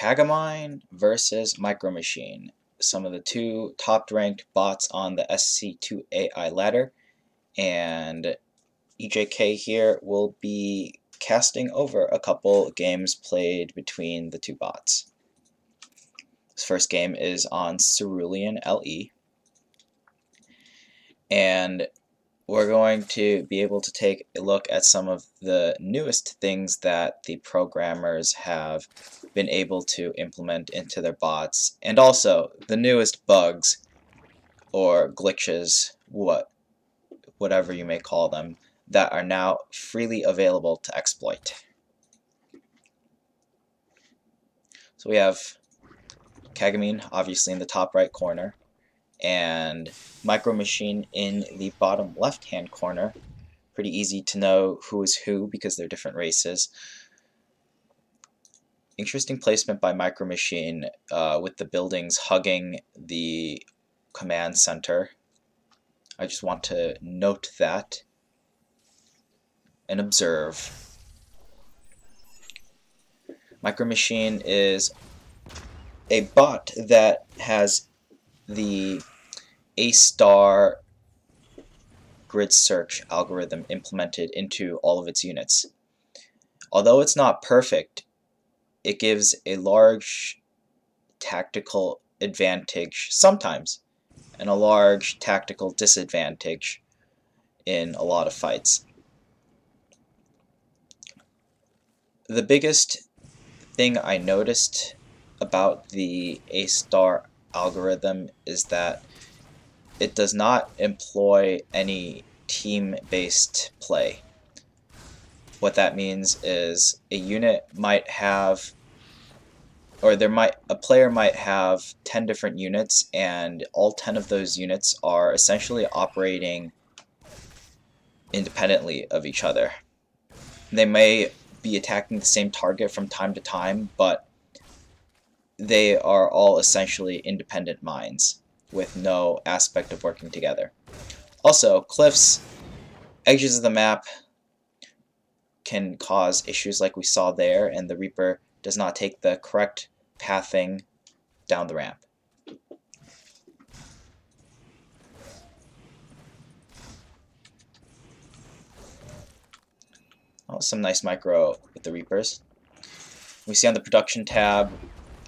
Kagamine versus MicroMachine, some of the two top-ranked bots on the SC2 AI ladder, and EJK here will be casting over a couple games played between the two bots. This first game is on Cerulean LE, and we're going to be able to take a look at some of the newest things that the programmers have been able to implement into their bots, and also the newest bugs or glitches, whatever you may call them, that are now freely available to exploit. So we have Kagamine obviously in the top right corner, and MicroMachine in the bottom left hand corner. Pretty easy to know who is who because they're different races. Interesting placement by MicroMachine with the buildings hugging the command center. I just want to note that and observe. MicroMachine is a bot that has the A-star grid search algorithm implemented into all of its units. Although it's not perfect, it gives a large tactical advantage sometimes, and a large tactical disadvantage in a lot of fights. The biggest thing I noticed about the A-star algorithm is that it does not employ any team-based play. What that means is a unit might have, or a player might have 10 different units, and all 10 of those units are essentially operating independently of each other. They may be attacking the same target from time to time, but they are all essentially independent minds with no aspect of working together. Also, cliffs, edges of the map can cause issues like we saw there, and the Reaper does not take the correct pathing down the ramp. Oh, some nice micro with the Reapers. We see on the production tab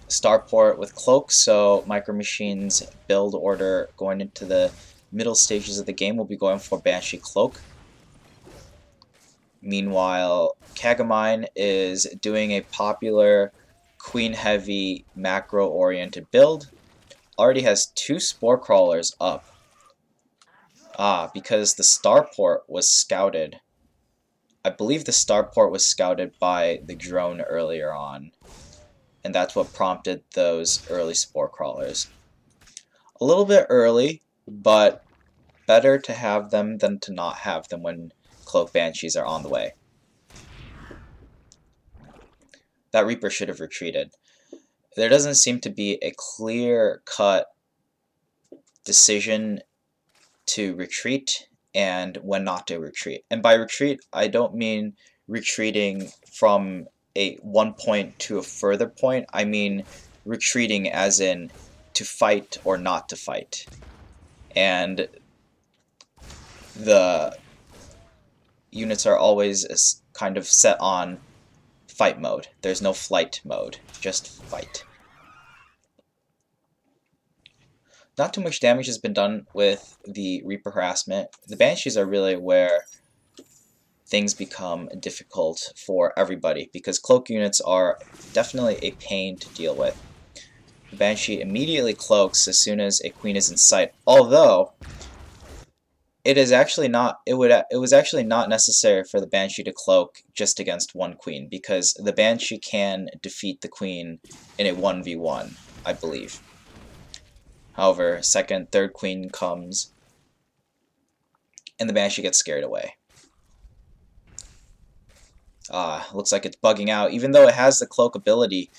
Starport with Cloak, so MicroMachine's build order going into the middle stages of the game will be going for Banshee Cloak. Meanwhile, Kagamine is doing a popular Queen-heavy macro-oriented build. Already has 2 Spore Crawlers up. Because the Starport was scouted. I believe the Starport was scouted by the drone earlier on, and that's what prompted those early Spore Crawlers. A little bit early, but better to have them than to not have them when Cloak Banshees are on the way. That Reaper should have retreated. There doesn't seem to be a clear-cut decision to retreat and when not to retreat. And by retreat, I don't mean retreating from one point to a further point. I mean retreating as in to fight or not to fight. And the units are always kind of set on fight mode. There's no flight mode, just fight. Not too much damage has been done with the Reaper harassment. The Banshees are really where things become difficult for everybody, because Cloak units are definitely a pain to deal with. The Banshee immediately cloaks as soon as a queen is in sight, although it was actually not necessary for the Banshee to cloak just against one queen, because the Banshee can defeat the queen in a 1v1, I believe. However, second, third queen comes, and the Banshee gets scared away. Looks like it's bugging out. Even though it has the cloak ability,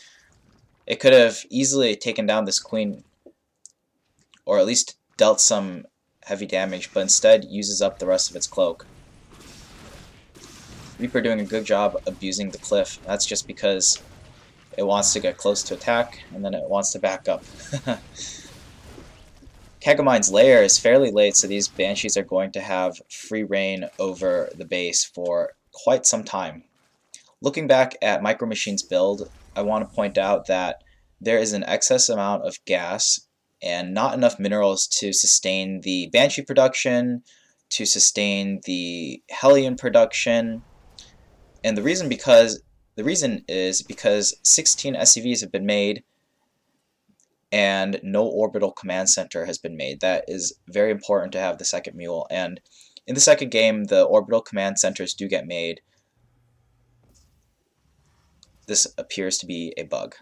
it could have easily taken down this queen, or at least dealt some heavy damage, but instead uses up the rest of its cloak. Reaper doing a good job abusing the cliff. That's just because It wants to get close to attack, and then it wants to back up. Kagamine's lair is fairly late, so these Banshees are going to have free reign over the base for quite some time. Looking back at MicroMachine's build, I want to point out that there is an excess amount of gas and not enough minerals to sustain the Banshee production, to sustain the Hellion production, and the reason is because 16 SCVs have been made and no orbital command center has been made. That is very important to have the second mule, and in the second game the orbital command centers do get made. This appears to be a bug,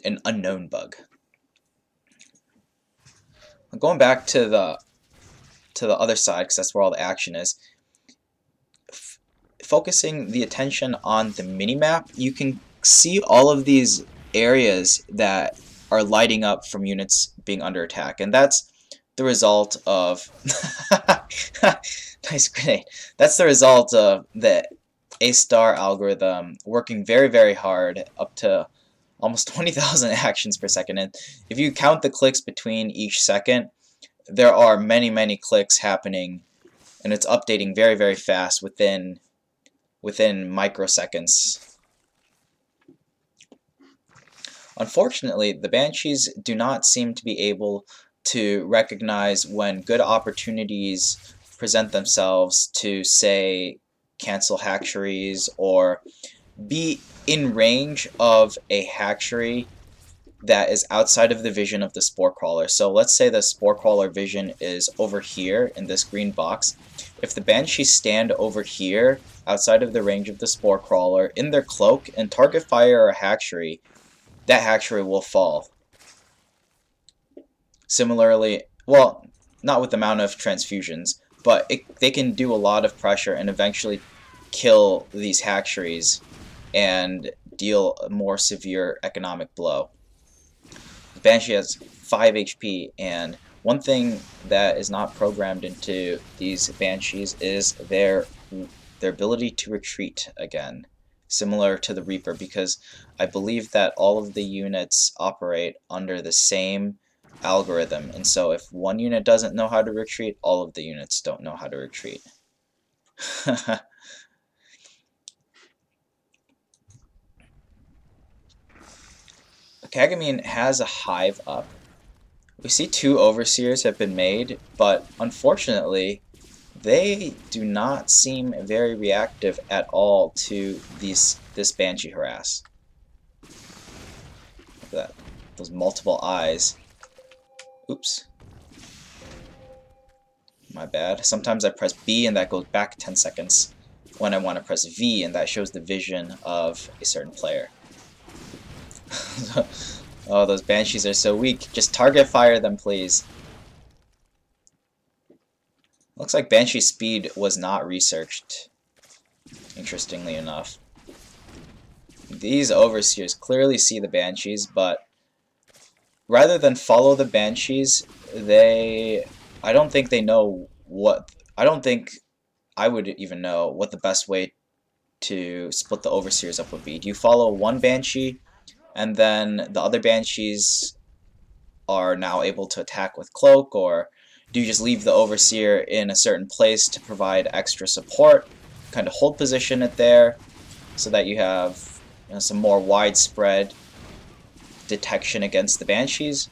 an unknown bug. Going back to the other side, because that's where all the action is, focusing the attention on the minimap, you can see all of these areas that are lighting up from units being under attack, and that's the result of nice grenade. That's the result of the A-star algorithm working very, very hard, up to almost 20,000 actions per second. And if you count the clicks between each second, there are many, many clicks happening, and it's updating very, very fast within microseconds. Unfortunately, the Banshees do not seem to be able to recognize when good opportunities present themselves to, say, cancel hatcheries or be in range of a hatchery that is outside of the vision of the spore crawler. So let's say the spore crawler vision is over here in this green box. If the Banshees stand over here outside of the range of the spore crawler in their cloak and target fire a hatchery, that hatchery will fall. Similarly, well, not with the amount of transfusions, but they can do a lot of pressure and eventually kill these hatcheries and deal a more severe economic blow. The Banshee has 5 HP, and one thing that is not programmed into these Banshees is their ability to retreat again, similar to the Reaper, because I believe that all of the units operate under the same algorithm, and so if one unit doesn't know how to retreat, all of the units don't know how to retreat. Kagamine has a hive up. We see 2 overseers have been made, but unfortunately they do not seem very reactive at all to this Banshee harass. Look at that. Those multiple eyes. Oops. My bad. Sometimes I press B and that goes back 10 seconds when I want to press V, and that shows the vision of a certain player. Oh, those Banshees are so weak. Just target fire them, please. Looks like Banshee speed was not researched, interestingly enough. These overseers clearly see the Banshees, but rather than follow the Banshees, I don't think they know what... I don't think I would even know what the best way to split the overseers up would be. Do you follow one Banshee, and then the other Banshees are now able to attack with Cloak, or do you just leave the Overseer in a certain place to provide extra support, kind of hold position it there, so that you have, you know, some more widespread detection against the Banshees?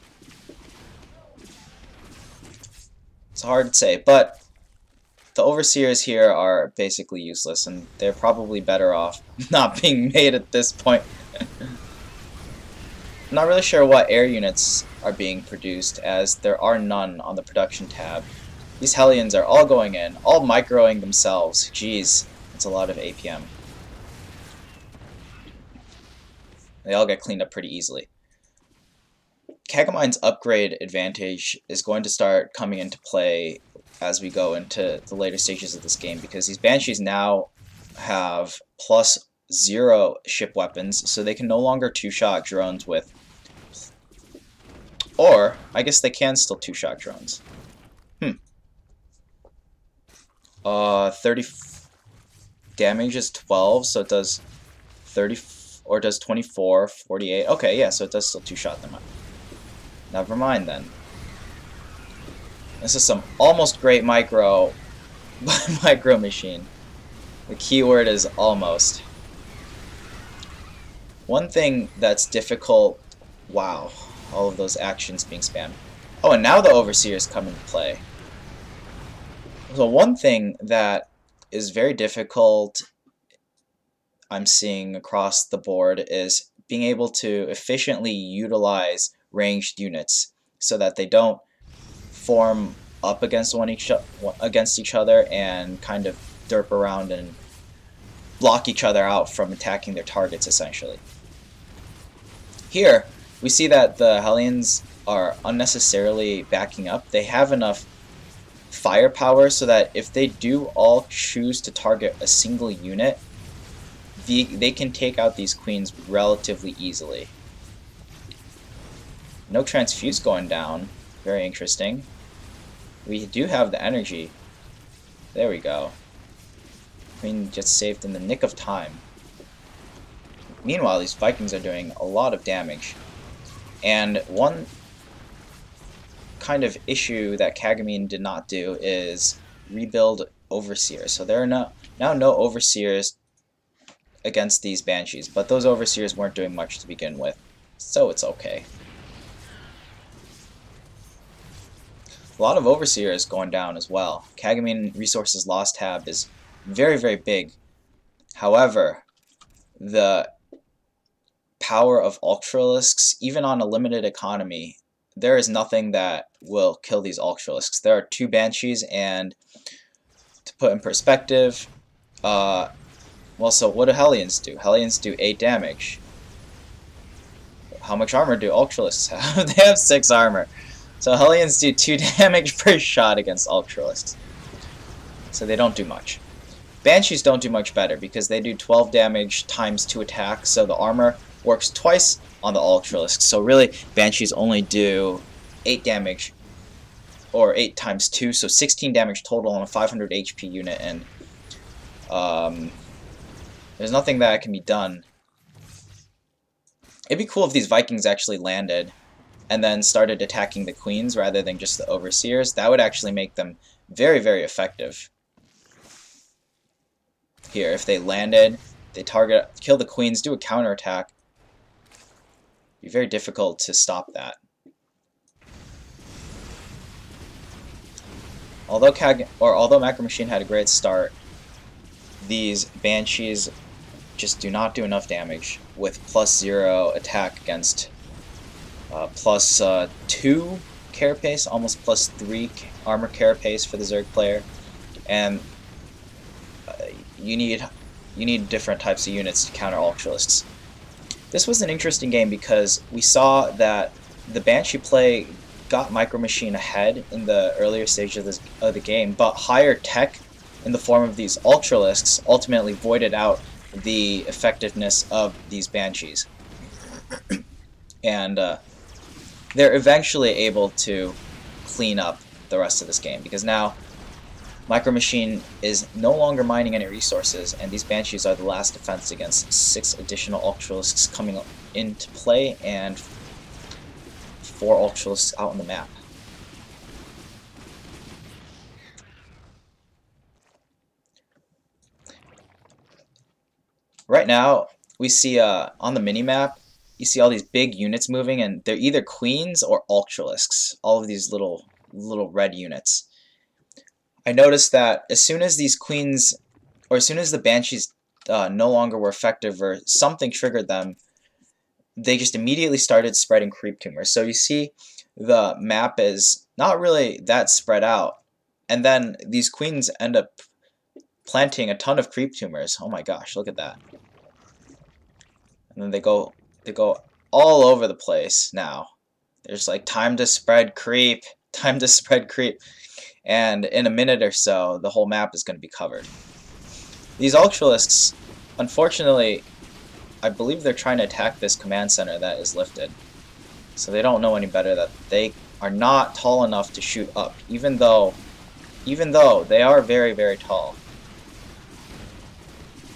It's hard to say, but the Overseers here are basically useless, and they're probably better off not being made at this point. I'm not really sure what air units are being produced, as there are none on the production tab. These Hellions are all going in, all microing themselves. Jeez, that's a lot of APM. They all get cleaned up pretty easily. Kagamine's upgrade advantage is going to start coming into play as we go into the later stages of this game, because these Banshees now have +0 ship weapons, so they can no longer two-shot drones with... Or, I guess they can still two-shot drones. 30 damage is 12, so it does 30... Or does 24, 48? Okay, yeah, so it does still two-shot them up. Never mind then. This is some almost great MicroMachine. The keyword is almost. One thing that's difficult... Wow, all of those actions being spammed. Oh, and now the Overseers come into play. So one thing that is very difficult I'm seeing across the board is being able to efficiently utilize ranged units so that they don't form up against each other and kind of derp around and block each other out from attacking their targets, essentially. Here, we see that the Hellions are unnecessarily backing up. They have enough firepower so that if they do all choose to target a single unit, they can take out these queens relatively easily. No transfuse going down. Very interesting. We do have the energy. There we go. Queen gets saved in the nick of time. Meanwhile, these Vikings are doing a lot of damage. And one kind of issue that Kagamine did not do is rebuild Overseers. So there are now no Overseers against these Banshees, but those Overseers weren't doing much to begin with, so it's okay. A lot of Overseers going down as well. Kagamine Resources Lost tab is very, very big. However, the power of Ultralisks, even on a limited economy, there is nothing that will kill these Ultralisks. There are 2 Banshees, and to put in perspective, well, so what do Hellions do? Hellions do 8 damage. How much armor do Ultralisks have? They have 6 armor. So Hellions do 2 damage per shot against Ultralisks. So they don't do much. Banshees don't do much better because they do 12 damage times 2 attacks, so the armor works twice on the Ultralisks. So really, Banshees only do 8 damage, or 8 times 2, so 16 damage total on a 500 HP unit, and there's nothing that can be done. It'd be cool if these Vikings actually landed and then started attacking the queens rather than just the Overseers. That would actually make them very, very effective. Here, if they landed, they kill the queens, do a counterattack. It'd be very difficult to stop that. Although MicroMachine had a great start, these Banshees just do not do enough damage with +0 attack against +2 carapace, almost +3 armor carapace for the Zerg player, and you need different types of units to counter Ultralisks. This was an interesting game because we saw that the Banshee play got MicroMachine ahead in the earlier stages of the game, but higher tech in the form of these Ultralisks ultimately voided out the effectiveness of these Banshees. And they're eventually able to clean up the rest of this game, because now MicroMachine is no longer mining any resources, and these Banshees are the last defense against 6 additional Ultralisks coming into play, and 4 Ultralisks out on the map. Right now, we see on the minimap, you see all these big units moving, and they're either queens or Ultralisks. All of these little red units. I noticed that as soon as these queens, or as soon as the Banshees no longer were effective or something triggered them, they just immediately started spreading creep tumors. So you see the map is not really that spread out, and then these queens end up planting a ton of creep tumors. Oh my gosh, look at that. And then they go all over the place now. There's like time to spread creep, time to spread creep. And in a minute or so, the whole map is going to be covered. These Ultralisks, unfortunately, I believe they're trying to attack this command center that is lifted. So they don't know any better that they are not tall enough to shoot up, even though they are very, very tall.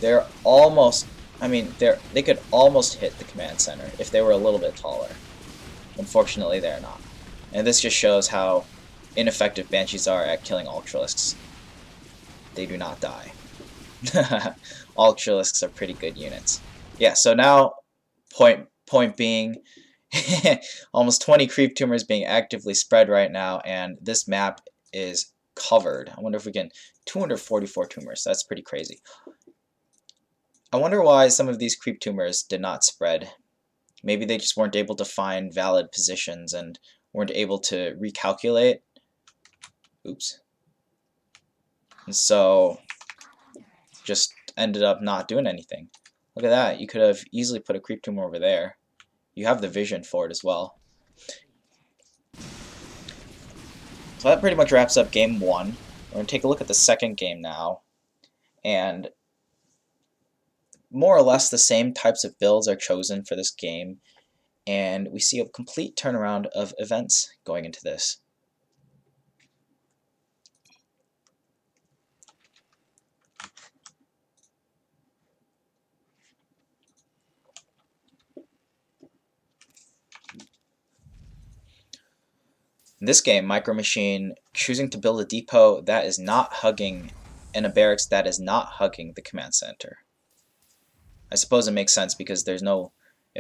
They're almost I mean, they could almost hit the command center if they were a little bit taller. Unfortunately, they're not. And this just shows how ineffective Banshees are at killing Ultralisks. They do not die. Ultralisks are pretty good units. Yeah, so now, point being, almost 20 creep tumors being actively spread right now, and this map is covered. I wonder if we can... 244 tumors, that's pretty crazy. I wonder why some of these creep tumors did not spread. Maybe they just weren't able to find valid positions and weren't able to recalculate. Oops. And so, just ended up not doing anything. Look at that, you could have easily put a creep tumor over there. You have the vision for it as well. So that pretty much wraps up game 1. We're going to take a look at the second game now. And more or less the same types of builds are chosen for this game. And we see a complete turnaround of events going into this. In this game, MicroMachine choosing to build a depot that is not hugging, and a barracks that is not hugging the command center. I suppose it makes sense because it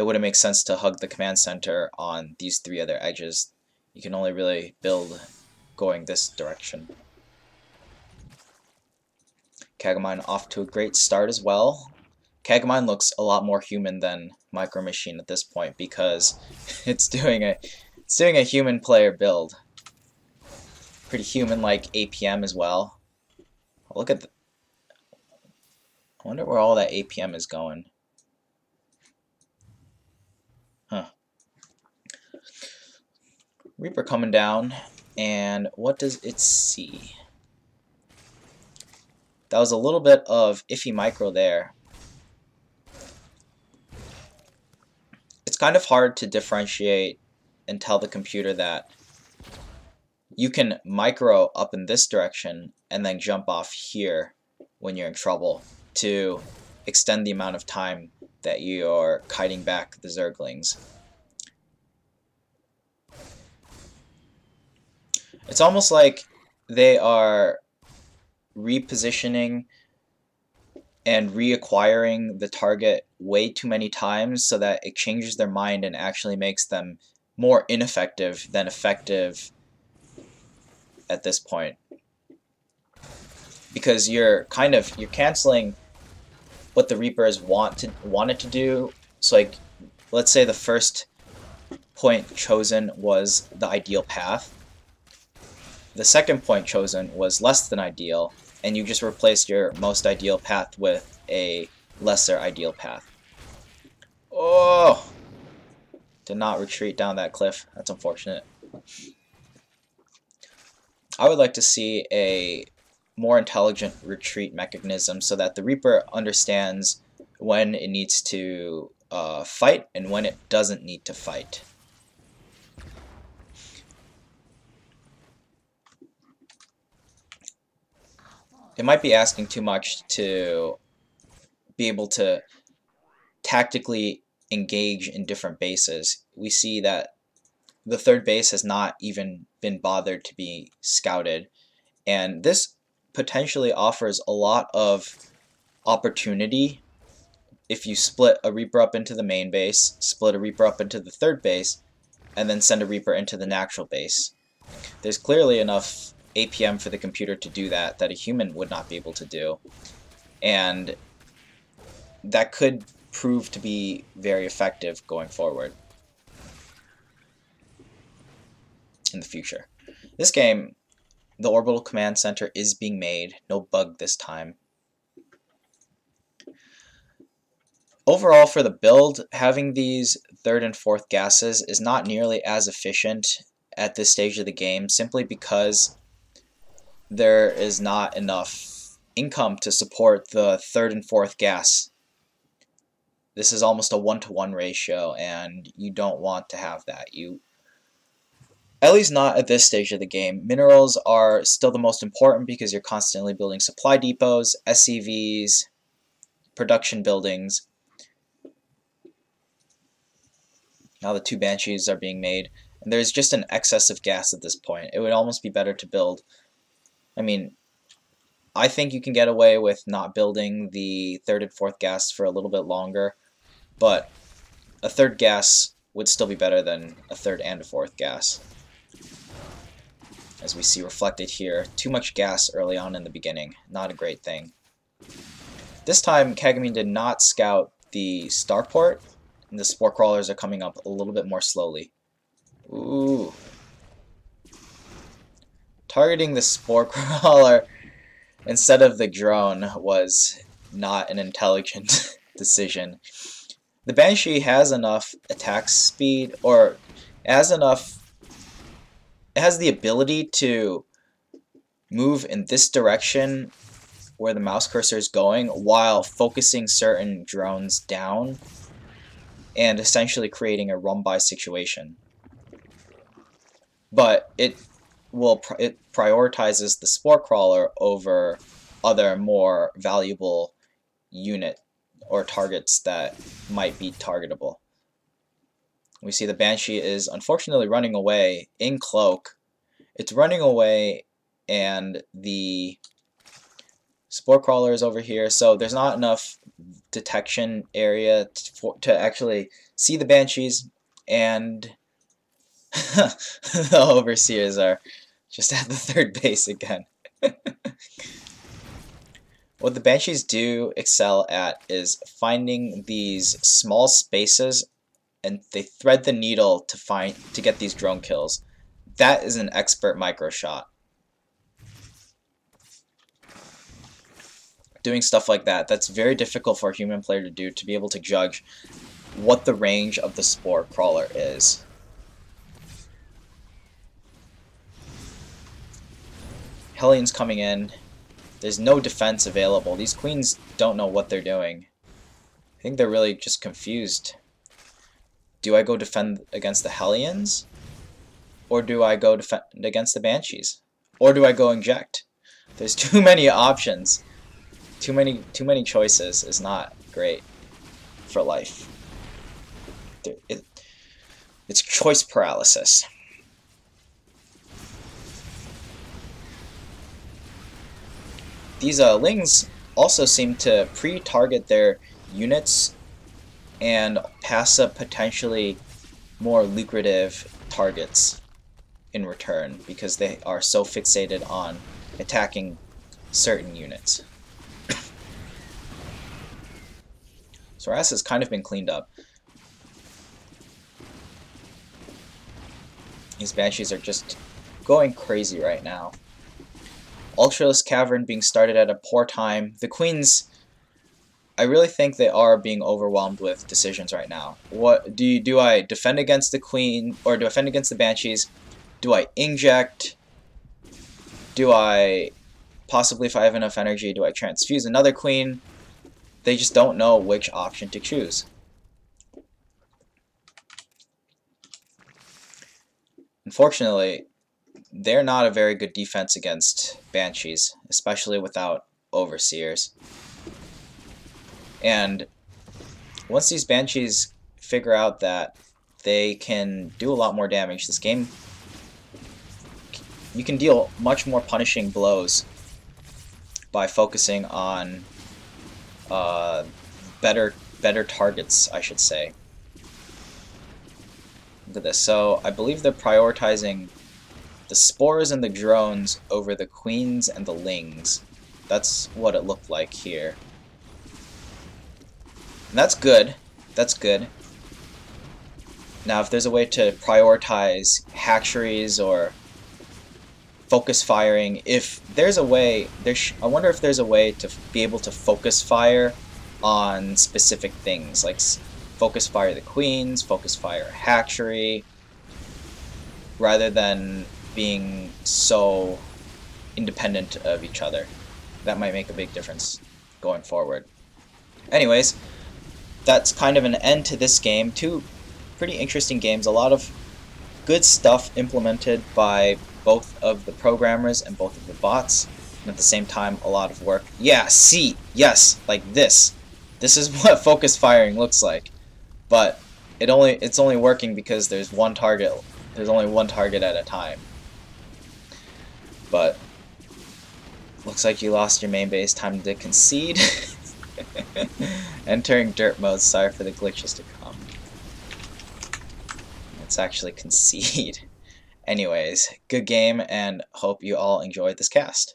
wouldn't make sense to hug the command center on these 3 other edges. You can only really build going this direction. Kagamine off to a great start as well. Kagamine looks a lot more human than MicroMachine at this point because it's doing a human player build. Pretty human-like APM as well. Look at I wonder where all that APM is going. Huh. Reaper coming down, and what does it see? That was a little bit of iffy micro there. It's kind of hard to differentiate and tell the computer that you can micro up in this direction and then jump off here when you're in trouble to extend the amount of time that you're kiting back the Zerglings. It's almost like they are repositioning and reacquiring the target way too many times so that it changes their mind and actually makes them more ineffective than effective at this point. Because you're canceling what the Reapers wanted to do. So like, let's say the first point chosen was the ideal path. The second point chosen was less than ideal, and you just replaced your most ideal path with a lesser ideal path. Oh! Did not retreat down that cliff. That's unfortunate. I would like to see a more intelligent retreat mechanism so that the Reaper understands when it needs to fight and when it doesn't need to fight. It might be asking too much to be able to tactically engage in different bases. We see that the third base has not even been bothered to be scouted, and this potentially offers a lot of opportunity if you split a Reaper up into the main base, split a Reaper up into the third base, and then send a Reaper into the natural base. There's clearly enough APM for the computer to do that a human would not be able to do, and that could prove to be very effective going forward in the future. This game, the orbital command center is being made, no bug this time. Overall, for the build, having these third and fourth gases is not nearly as efficient at this stage of the game, simply because there is not enough income to support the third and fourth gas. This is almost a 1-to-1 ratio, and you don't want to have that. At least not at this stage of the game. Minerals are still the most important because you're constantly building supply depots, SCVs, production buildings. Now the 2 Banshees are being made, and there's just an excess of gas at this point. It would almost be better to build. I mean, I think you can get away with not building the 3rd and 4th gas for a little bit longer, but a 3rd gas would still be better than a 3rd and a 4th gas. As we see reflected here, too much gas early on in the beginning, not a great thing. This time, Kagamine did not scout the starport, and the spore crawlers are coming up a little bit more slowly. Ooh. Targeting the spore crawler instead of the drone was not an intelligent decision. The Banshee has enough attack speed, or it has the ability to move in this direction where the mouse cursor is going while focusing certain drones down and essentially creating a run-by situation. But it prioritizes the spore crawler over other more valuable unit or targets that might be targetable. We see the Banshee is unfortunately running away in cloak. It's running away, and the spore crawler is over here, so there's not enough detection area to actually see the Banshees, and the overseers are just at the 3rd base again. What the Banshees do excel at is finding these small spaces, and they thread the needle to get these drone kills. That is an expert micro shot. Doing stuff like that, that's very difficult for a human player to do, to be able to judge what the range of the spore crawler is. Hellions coming in. There's no defense available. These queens don't know what they're doing. I think they're really just confused. Do I go defend against the Hellions? Or do I go defend against the Banshees? Or do I go inject? There's too many options. Too many choices is not great for life. It's choice paralysis. These Lings also seem to pre-target their units and pass up potentially more lucrative targets in return because they are so fixated on attacking certain units. So RaphRR has kind of been cleaned up. These Banshees are just going crazy right now. Ultralisk Cavern being started at a poor time. The Queens, I really think they are being overwhelmed with decisions right now. What do I defend against the Queen, or do I defend against the Banshees? Do I inject? Do I possibly, if I have enough energy, do I transfuse another Queen? They just don't know which option to choose. Unfortunately, they're not a very good defense against Banshees, especially without Overseers. And once these Banshees figure out that they can do a lot more damage, this game, you can deal much more punishing blows by focusing on better targets, I should say. Look at this. So I believe they're prioritizing the spores and the drones over the queens and the lings. That's what it looked like here. And that's good. That's good. Now, if there's a way to prioritize hatcheries or focus firing, if there's a way, I wonder if there's a way to be able to focus fire on specific things, like focus fire the queens, focus fire a hatchery, rather than being so independent of each other. That might make a big difference going forward. Anyways, that's kind of an end to this game. Two pretty interesting games, a lot of good stuff implemented by both of the programmers and both of the bots, and at the same time a lot of work. Yeah, see, yes, like this. This is what focus firing looks like. But it's only working because there's one target. There's only one target at a time. But looks like you lost your main base. Time to concede. Entering dirt mode. Sorry for the glitches to come. Let's actually concede. Anyways, good game, and hope you all enjoyed this cast.